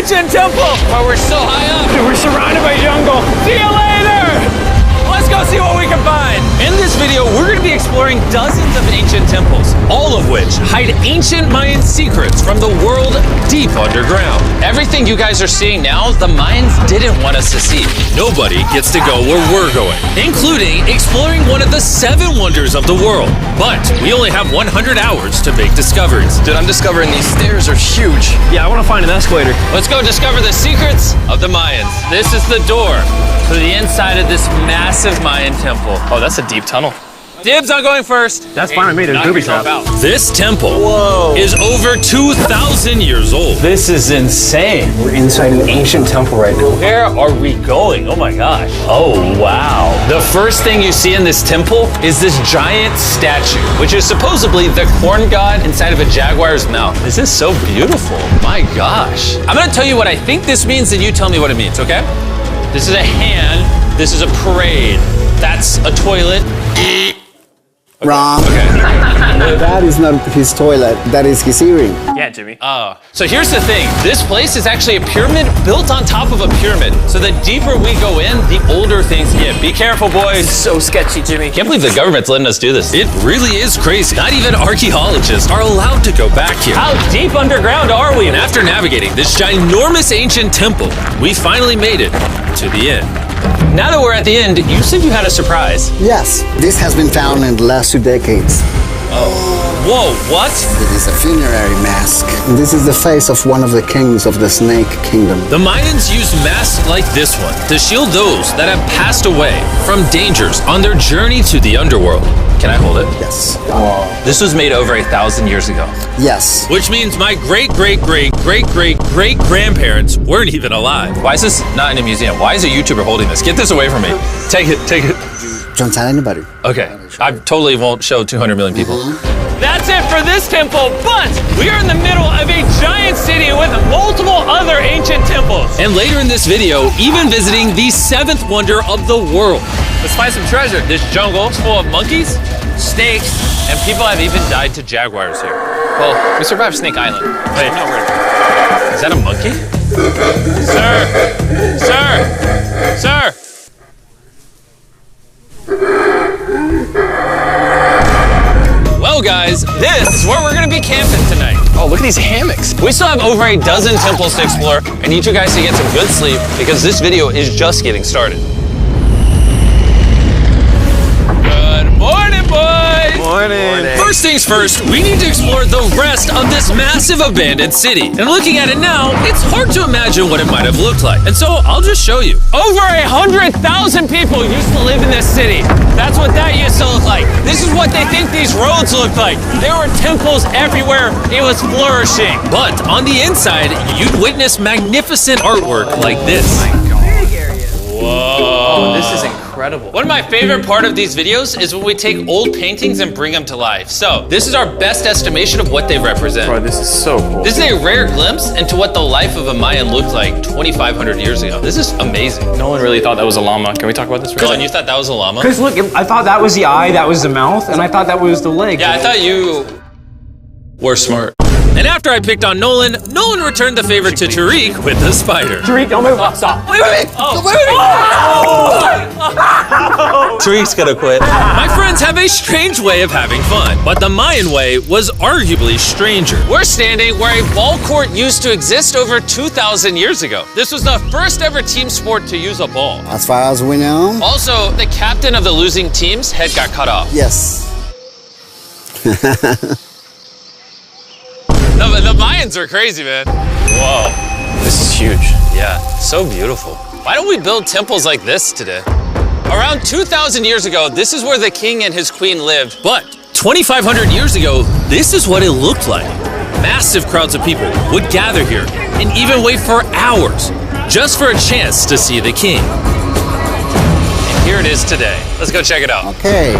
ancient temple! But we're so high up. Dude, we're surrounded by jungle. See you later! Let's go see what we can find. In this video, we're going to be exploring dozens of ancient temples, all of which hide ancient Mayan secrets from the world deep underground. Everything you guys are seeing now, the Mayans didn't want us to see. Nobody gets to go where we're going, including exploring one of the 7 wonders of the world. But we only have 100 hours to make discoveries. Dude, I'm discovering these stairs are huge. Yeah, I want to find an escalator. Let's go discover the secrets of the Mayans. This is the door to the inside of this massive Mayan temple. Oh, that's a deep tunnel. Dibs on going first. That's fine with me, there's booby traps. This temple Whoa. is over 2,000 years old. This is insane. We're inside an ancient temple right now. Where are we going? Oh my gosh. Oh, wow. The first thing you see in this temple is this giant statue, which is supposedly the corn god inside of a jaguar's mouth. This is so beautiful. My gosh. I'm gonna tell you what I think this means, and you tell me what it means, okay? This is a hand. This is a parade. That's a toilet. Wrong. Okay. That is not his toilet. That is his earring. Yeah, Jimmy. Oh. So here's the thing. This place is actually a pyramid built on top of a pyramid. So the deeper we go in, the older things get. Be careful, boys. So sketchy, Jimmy. Can't believe the government's letting us do this. It really is crazy. Not even archaeologists are allowed to go back here. How deep underground are we? And after navigating this ginormous ancient temple, we finally made it to the end. Now that we're at the end, you said you had a surprise. Yes, this has been found in the last 2 decades. Whoa, what? It is a funerary mask. This is the face of one of the kings of the Snake Kingdom. The Mayans used masks like this one to shield those that have passed away from dangers on their journey to the underworld. Can I hold it? Yes. This was made over 1,000 years ago. Yes. Which means my great-great-great-great-great-grandparents weren't even alive. Why is this not in a museum? Why is a YouTuber holding this? Get this away from me. Take it, take it. Don't tell anybody. Okay, I totally won't show 200 million people. That's it for this temple, but we are in the middle of a giant city with multiple other ancient temples. And later in this video, even visiting the 7th wonder of the world. Let's find some treasure. This jungle is full of monkeys, snakes, and people have even died to jaguars here. Well, we survived Snake Island. Wait, no, is that a monkey? Sir! Sir! Sir! Well, guys, this is where we're gonna be camping tonight. Oh, look at these hammocks. We still have over a dozen temples to explore. I need you guys to get some good sleep because this video is just getting started. Good morning, boys! Morning. First things first, we need to explore the rest of this massive abandoned city. And looking at it now, it's hard to imagine what it might have looked like. And so I'll just show you. Over 100,000 people used to live in this city. That's what that used to look like. This is what they think these roads look like. There were temples everywhere. It was flourishing. But on the inside, you'd witness magnificent artwork like this. Whoa. This is incredible. One of my favorite part of these videos is when we take old paintings and bring them to life. So this is our best estimation of what they represent. Bro, this is so cool. This is a rare glimpse into what the life of a Mayan looked like 2,500 years ago. This is amazing. No one really thought that was a llama. Can we talk about this? Colin, you thought that was a llama? Because look, I thought that was the eye, that was the mouth, and I thought that was the leg. Yeah, I thought you were smart. And after I picked on Nolan returned the favor to Tariq with the spider. Tariq, don't move. Stop. Wait. Tariq's gonna quit. My friends have a strange way of having fun, but the Mayan way was arguably stranger. We're standing where a ball court used to exist over 2,000 years ago. This was the first ever team sport to use a ball. As far as we know. Also, the captain of the losing team's head got cut off. Yes. The Mayans are crazy, man. Whoa. This is huge. Yeah, so beautiful. Why don't we build temples like this today? Around 2,000 years ago, this is where the king and his queen lived. But 2,500 years ago, this is what it looked like. Massive crowds of people would gather here and even wait for hours just for a chance to see the king. And here it is today. Let's go check it out. Okay.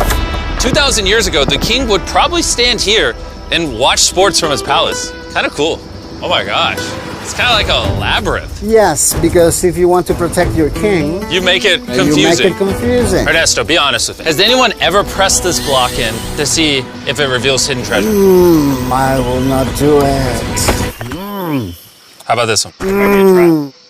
2,000 years ago, the king would probably stand here and watch sports from his palace. Kind of cool. Oh my gosh. It's kind of like a labyrinth. Yes, because if you want to protect your king, You make it you make confusing. it confusing. Ernesto, be honest with me. Has anyone ever pressed this block in to see if it reveals hidden treasure? I will not do it. How about this one?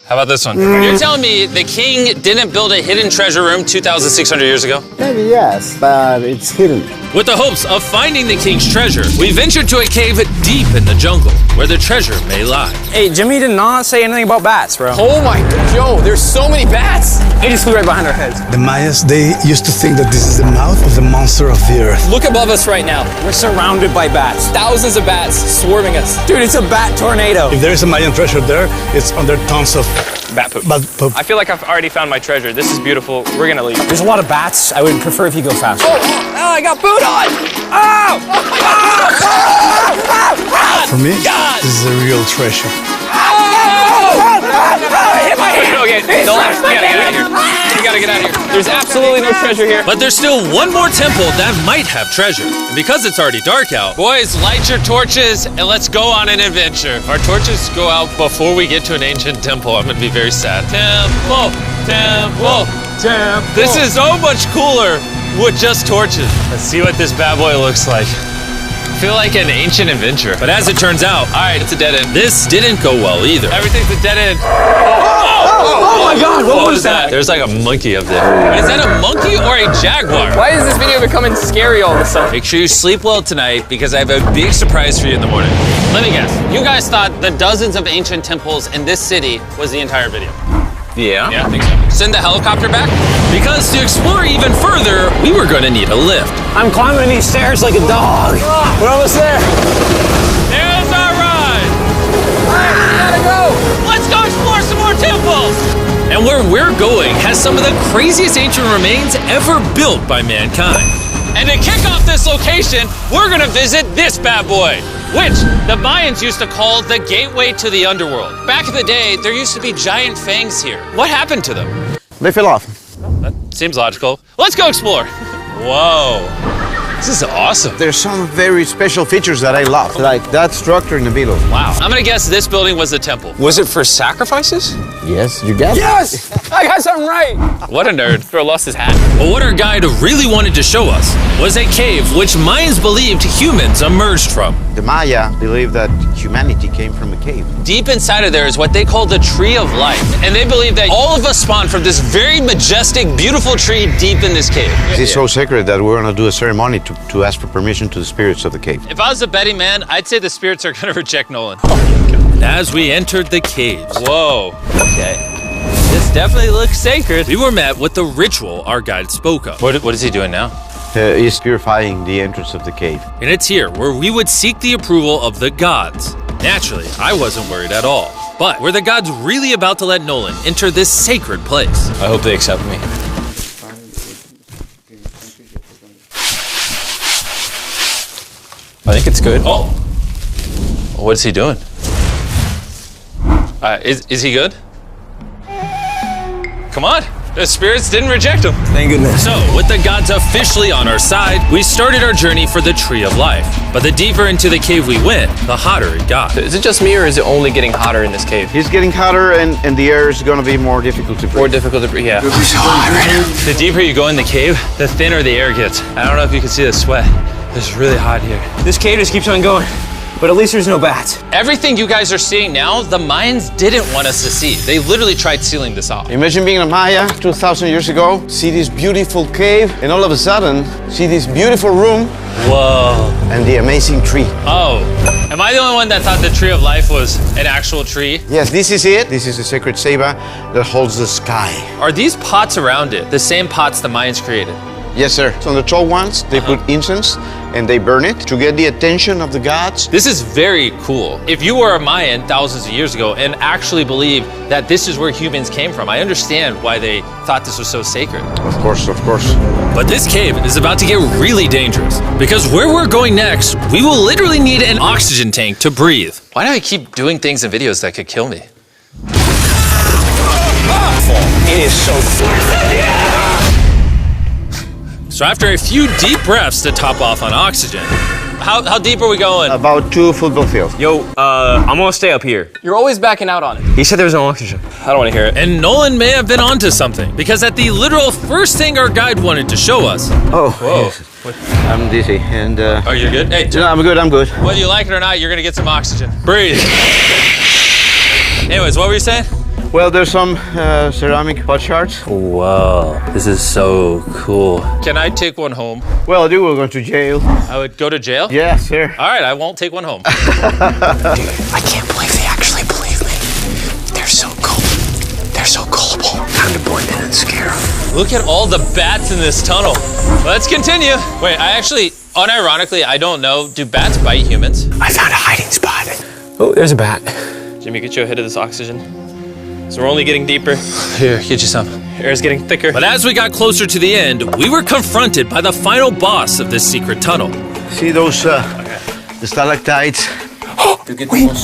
How about this one? You're telling me the king didn't build a hidden treasure room 2,600 years ago? Maybe yes, but it's hidden. With the hopes of finding the king's treasure, we ventured to a cave deep in the jungle where the treasure may lie. Hey, Jimmy did not say anything about bats, bro. Oh my god, yo, there's so many bats. They just flew right behind our heads. The Mayas, they used to think that this is the mouth of the monster of the earth. Look above us right now. We're surrounded by bats. Thousands of bats swarming us. Dude, it's a bat tornado. If there is a Mayan treasure there, it's under tons of Bat poop. bat poop. I feel like I've already found my treasure. This is beautiful. We're gonna leave. There's a lot of bats. I would prefer if you go faster. Oh, I got food on! For me, this is a real treasure. Okay, no, we gotta get out of here. We gotta get out of here. There's absolutely no treasure here. But there's still one more temple that might have treasure. And because it's already dark out, boys, light your torches and let's go on an adventure. If our torches go out before we get to an ancient temple, I'm gonna be very sad. Temple, temple, temple. This is so much cooler with just torches. Let's see what this bad boy looks like. I feel like an ancient adventure. But as it turns out, all right, it's a dead end. This didn't go well either. Everything's a dead end. Oh my god, what was that? There's like a monkey up there. Is that a monkey or a jaguar? Why is this video becoming scary all of a sudden? Make sure you sleep well tonight because I have a big surprise for you in the morning. Let me guess. You guys thought the dozens of ancient temples in this city was the entire video. Yeah. Yeah, I think so. Send the helicopter back? Because to explore even further, we were going to need a lift. I'm climbing these stairs like a dog. We're almost there. There's our ride! Gotta go! Let's go explore some more temples! And where we're going has some of the craziest ancient remains ever built by mankind. And to kick off this location, we're gonna visit this bad boy, which the Mayans used to call the gateway to the underworld. Back in the day, there used to be giant fangs here. What happened to them? They fell off. That seems logical. Let's go explore. Whoa. This is awesome. There's some very special features that I love, like that structure in the middle. Wow. I'm gonna guess this building was the temple. Was it for sacrifices? Yes, you get it. Yes! I got something right. What a nerd. Throw lost his hat. But what our guide really wanted to show us was a cave which Mayans believed humans emerged from. The Maya believe that humanity came from a cave. Deep inside of there is what they call the Tree of Life. And they believe that all of us spawned from this very majestic, beautiful tree deep in this cave. It's so sacred that we're gonna do a ceremony to ask for permission to the spirits of the cave. If I was a betting man, I'd say the spirits are gonna reject Nolan. And as we entered the caves, whoa, okay. This definitely looks sacred. We were met with the ritual our guide spoke of. What is he doing now? He's purifying the entrance of the cave. And it's here where we would seek the approval of the gods. Naturally, I wasn't worried at all. But were the gods really about to let Nolan enter this sacred place? I hope they accept me. I think it's good. Oh! What is he doing? Is he good? Come on! The spirits didn't reject him. Thank goodness. So, with the gods officially on our side, we started our journey for the Tree of Life. But the deeper into the cave we went, the hotter it got. Is it just me or is it only getting hotter in this cave? It's getting hotter and the air is gonna be more difficult to breathe. More difficult to breathe, yeah. The deeper you go in the cave, the thinner the air gets. I don't know if you can see the sweat. It's really hot here. This cave just keeps on going. But at least there's no bats. Everything you guys are seeing now, the Mayans didn't want us to see. They literally tried sealing this off. Imagine being a Maya 2,000 years ago, see this beautiful cave, and all of a sudden, see this beautiful room Whoa. and the amazing tree. Oh, am I the only one that thought the Tree of Life was an actual tree? Yes, this is it. This is the sacred ceiba that holds the sky. Are these pots around it the same pots the Mayans created? Yes, sir. So on the tall ones, they put incense and they burn it to get the attention of the gods. This is very cool. If you were a Mayan thousands of years ago and actually believed that this is where humans came from, I understand why they thought this was so sacred. Of course, of course. But this cave is about to get really dangerous because where we're going next, we will literally need an oxygen tank to breathe. Why do I keep doing things in videos that could kill me? It is so cool. So after a few deep breaths to top off on oxygen, how deep are we going? About 2 football fields. Yo, I'm gonna stay up here. You're always backing out on it. He said there was no oxygen. I don't want to hear it. And Nolan may have been onto something because at the literal first thing our guide wanted to show us. Oh, Whoa. yes. I'm dizzy and... Are you good? Hey, no, I'm good, I'm good. whether you like it or not, you're gonna get some oxygen. Breathe. Anyways, what were you saying? Well, there's some ceramic pot shards. Whoa, this is so cool. Can I take one home? Well, you will go to jail. I would go to jail? Yes, sir. All right, I won't take one home. I can't believe they actually believe me. They're so cool. They're so gullible. Time to blend in and scare them. Look at all the bats in this tunnel. Let's continue. Wait, I actually, unironically, I don't know. Do bats bite humans? I found a hiding spot. Oh, there's a bat. Jimmy, get you a hit of this oxygen. So we're only getting deeper. Here, get you some. Air's getting thicker. But as we got closer to the end, we were confronted by the final boss of this secret tunnel. See those the stalactites?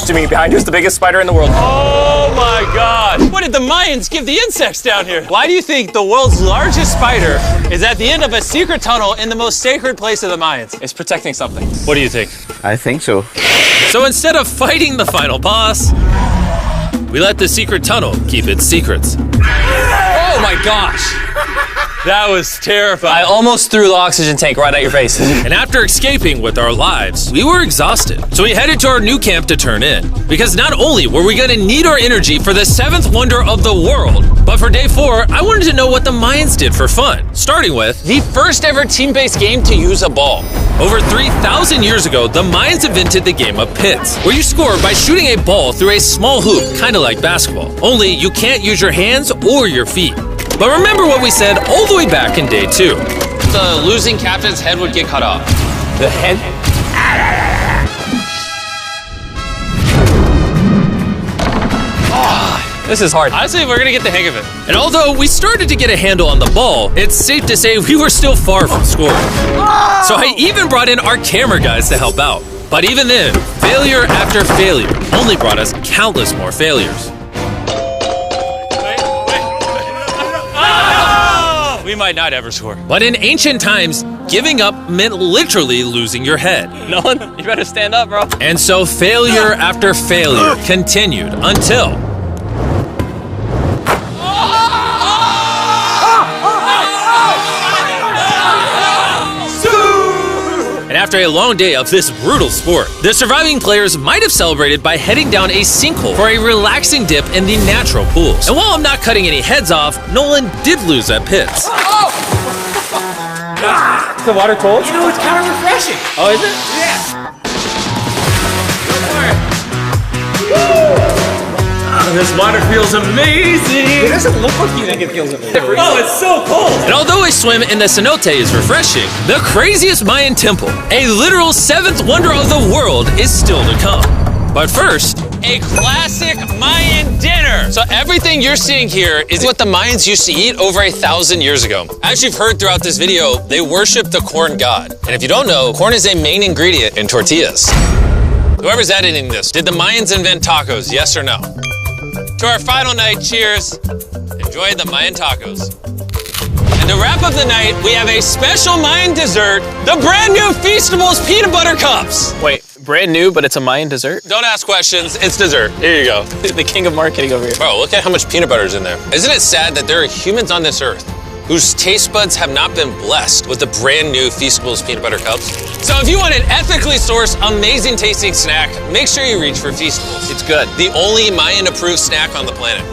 Jimmy, behind you is the biggest spider in the world. Oh my God! What did the Mayans give the insects down here? Why do you think the world's largest spider is at the end of a secret tunnel in the most sacred place of the Mayans? It's protecting something. What do you think? I think so. So instead of fighting the final boss, we let the secret tunnel keep its secrets. Oh my gosh! That was terrifying. I almost threw the oxygen tank right at your face. And after escaping with our lives, we were exhausted. So we headed to our new camp to turn in. Because not only were we gonna need our energy for the 7th wonder of the world, but for day 4, I wanted to know what the Mayans did for fun. Starting with the first ever team-based game to use a ball. Over 3,000 years ago, the Mayans invented the game of pits, where you score by shooting a ball through a small hoop, kind of like basketball. Only you can't use your hands or your feet. But remember what we said all the way back in day 2. The losing captain's head would get cut off. The head? This is hard. Honestly, we're gonna get the hang of it. And although we started to get a handle on the ball, it's safe to say we were still far from scoring. So I even brought in our camera guys to help out. But even then, failure after failure only brought us countless more failures. We might not ever score. But in ancient times, giving up meant literally losing your head. Nolan, you better stand up, bro. And so failure after failure continued until... And after a long day of this brutal sport, the surviving players might have celebrated by heading down a sinkhole for a relaxing dip in the natural pools. And while I'm not cutting any heads off, Nolan did lose at pits. Is the water cold? You know, it's kind of refreshing. Oh, is it? This water feels amazing! It doesn't look like you think it feels amazing. Oh, it's so cold! And although a swim in the cenote is refreshing, the craziest Mayan temple, a literal 7th wonder of the world, is still to come. But first, a classic Mayan dinner! So everything you're seeing here is what the Mayans used to eat over 1,000 years ago. As you've heard throughout this video, they worship the corn god. And if you don't know, corn is a main ingredient in tortillas. Whoever's editing this, did the Mayans invent tacos, yes or no? To our final night, cheers. Enjoy the Mayan tacos. And to wrap up the night, we have a special Mayan dessert, the brand new Feastables peanut butter cups. Wait, brand new, but it's a Mayan dessert? Don't ask questions, it's dessert. Here you go. The king of marketing over here. Bro, look at how much peanut butter is in there. Isn't it sad that there are humans on this earth whose taste buds have not been blessed with the brand new Feastables peanut butter cups? So if you want an ethically sourced, amazing tasting snack, make sure you reach for Feastables. It's good. The only Mayan approved snack on the planet.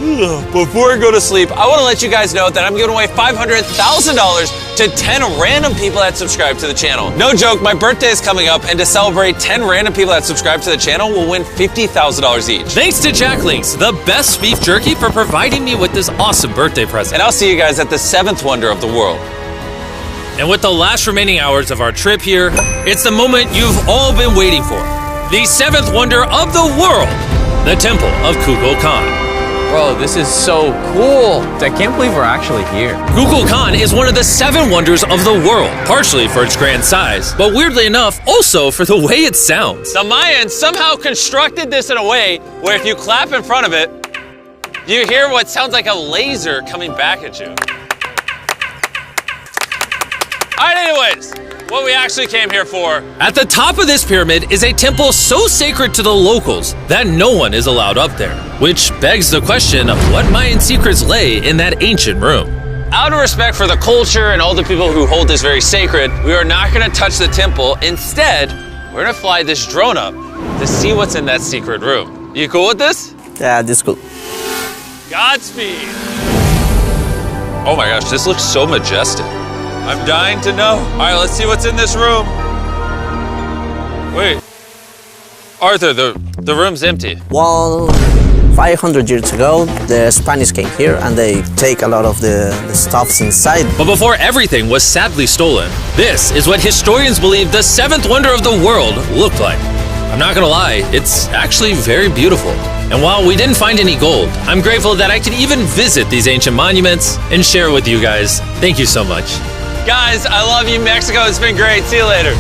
Before I go to sleep, I want to let you guys know that I'm giving away $500,000 to 10 random people that subscribe to the channel. No joke, my birthday is coming up, and to celebrate, 10 random people that subscribe to the channel will win $50,000 each. Thanks to Jack Links, the best beef jerky, for providing me with this awesome birthday present. And I'll see you guys at the 7th wonder of the world. And with the last remaining hours of our trip here, it's the moment you've all been waiting for. The 7th wonder of the world, the Temple of Kukulkan. Bro, this is so cool. I can't believe we're actually here. Kukulkan is one of the 7 wonders of the world, partially for its grand size, but weirdly enough, also for the way it sounds. The Mayans somehow constructed this in a way where if you clap in front of it, you hear what sounds like a laser coming back at you. All right, anyways, what we actually came here for. At the top of this pyramid is a temple so sacred to the locals that no one is allowed up there, which begs the question of what Mayan secrets lay in that ancient room. Out of respect for the culture and all the people who hold this very sacred, we are not gonna touch the temple. Instead, we're gonna fly this drone up to see what's in that secret room. You cool with this? Yeah, this is cool. Godspeed. Oh my gosh, this looks so majestic. I'm dying to know. All right, let's see what's in this room. Wait. Arthur, the room's empty. Well, 500 years ago, the Spanish came here and they take a lot of the stuffs inside. But before everything was sadly stolen, this is what historians believe the seventh wonder of the world looked like. I'm not gonna lie, it's actually very beautiful. And while we didn't find any gold, I'm grateful that I could even visit these ancient monuments and share with you guys. Thank you so much. Guys, I love you, Mexico. It's been great. See you later.